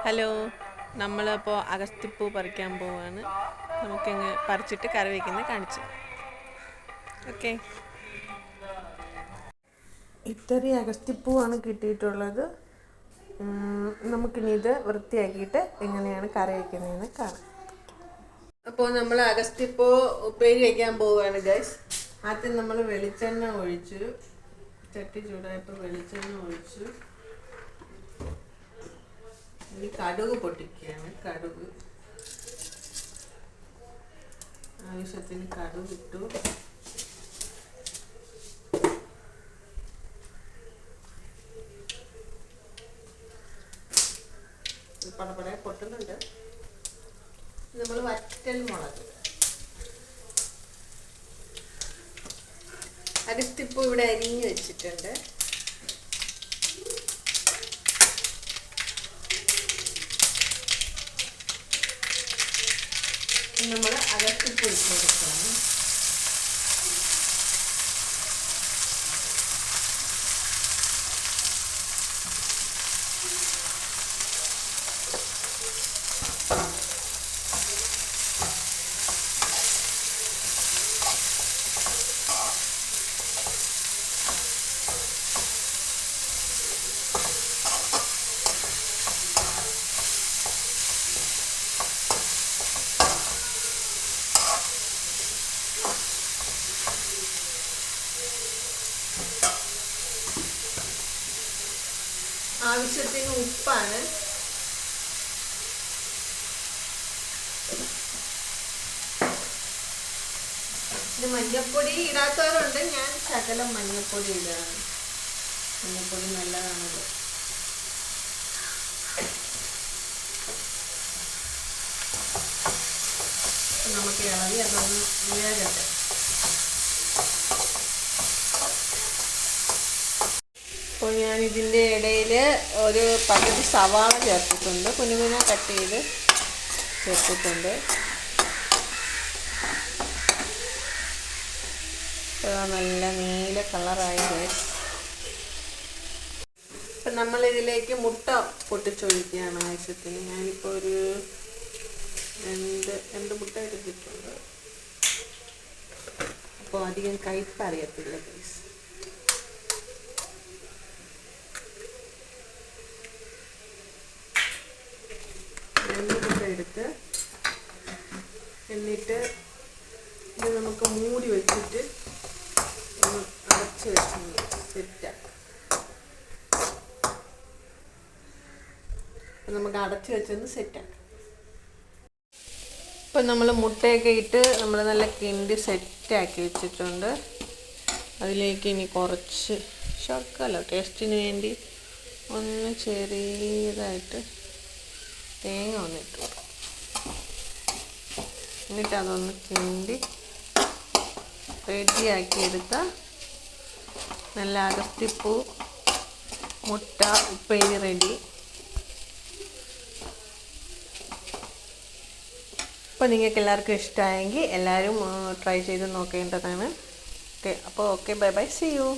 Hello, നമ്മളിപ്പോൾ അഗസ്തിപ്പൂ പറിക്കാൻ പോവാണ്. നമുക്കിങ്ങ് പറിച്ചിട്ട് കറി വയ്ക്കുന്നത് കാണിച്ചു. ഓക്കെ, ഇത്രയും അഗസ്തിപ്പൂവാണ് കിട്ടിയിട്ടുള്ളത്. നമുക്കിനി ഇത് വൃത്തിയാക്കിയിട്ട് എങ്ങനെയാണ് കറി വയ്ക്കുന്നതെന്ന് കാണാം. അപ്പോൾ നമ്മൾ അഗസ്തിപ്പൂ ഉപ്പേരി വയ്ക്കാൻ പോവുകയാണ് ഗൈസ്. ആദ്യം നമ്മൾ വെളിച്ചെണ്ണ ഒഴിച്ചു, ചട്ടി ചൂടായപ്പോൾ വെളിച്ചെണ്ണ ഒഴിച്ചു. ഇനി കടുക് പൊട്ടിക്കുകയാണ്. കടുക് ആവശ്യത്തിന് കടുക് ഇട്ടു. പടപടെ പൊട്ടുന്നുണ്ട്. നമ്മൾ വറ്റൽ മുളക്, അഗസ്തിപ്പൂ ഇവിടെ അരിഞ്ഞ് വെച്ചിട്ടുണ്ട്. നമ്മൾ അഗസ്തിപ്പൂ ഇട്ട് കൊടുക്കണം. ആവശ്യത്തിന് ഉപ്പാണ്. ഇത് മഞ്ഞപ്പൊടി ഇടാത്തവരുണ്ട്. ഞാൻ ശകലം മഞ്ഞപ്പൊടി ഇടുകയാണ്. മഞ്ഞപ്പൊടി നല്ലതാണല്ലോ. നമുക്ക് ഇളകി അതൊന്ന് വേഗട്ടെ. അപ്പോൾ ഞാൻ ഇതിൻ്റെ ഇടയിൽ ഒരു പകുതി സവാള ചേർത്തിട്ടുണ്ട്. കുനുകുന കട്ട് ചെയ്ത് ചേർത്തിട്ടുണ്ട്. നല്ല നീല കളറായി. ഇപ്പം നമ്മളിതിലേക്ക് മുട്ട പൊട്ടിച്ചൊഴിക്കുകയാണ് ആവശ്യത്തിന്. ഞാനിപ്പോൾ ഒരു രണ്ട് മുട്ട എടുത്തിട്ടുണ്ട്. അപ്പോൾ അധികം കയ്പ്പ് അറിയത്തില്ല ഗൈസ്. എടുത്ത് എന്നിട്ട് ഇത് നമുക്ക് മൂടി വെച്ചിട്ട് ഒന്ന് അടച്ച് വെച്ച് സെറ്റാക്കാം. നമുക്ക് അടച്ച് വെച്ചൊന്ന് സെറ്റാക്കാം. ഇപ്പം നമ്മൾ മുട്ടയൊക്കെ ഇട്ട് നമ്മൾ നല്ല കിണ്ടി സെറ്റാക്കി വെച്ചിട്ടുണ്ട്. അതിലേക്ക് ഇനി കുറച്ച് ശർക്കര ടേസ്റ്റിന് വേണ്ടി ഒന്ന് ചെറിയതായിട്ട് തേങ്ങ ഒന്നിട്ട് കൊടുക്കും. എന്നിട്ട് അതൊന്ന് കിണ്ടി റെഡിയാക്കി എടുത്താൽ നല്ല അഗസ്തിപ്പൂ മുട്ട ഉപ്പേരി റെഡി. അപ്പോൾ നിങ്ങൾക്ക് എല്ലാവർക്കും ഇഷ്ടമായെങ്കിൽ എല്ലാവരും ട്രൈ ചെയ്ത് നോക്കേണ്ടതാണ്. ഓക്കെ, അപ്പോൾ okay, bye bye, see U.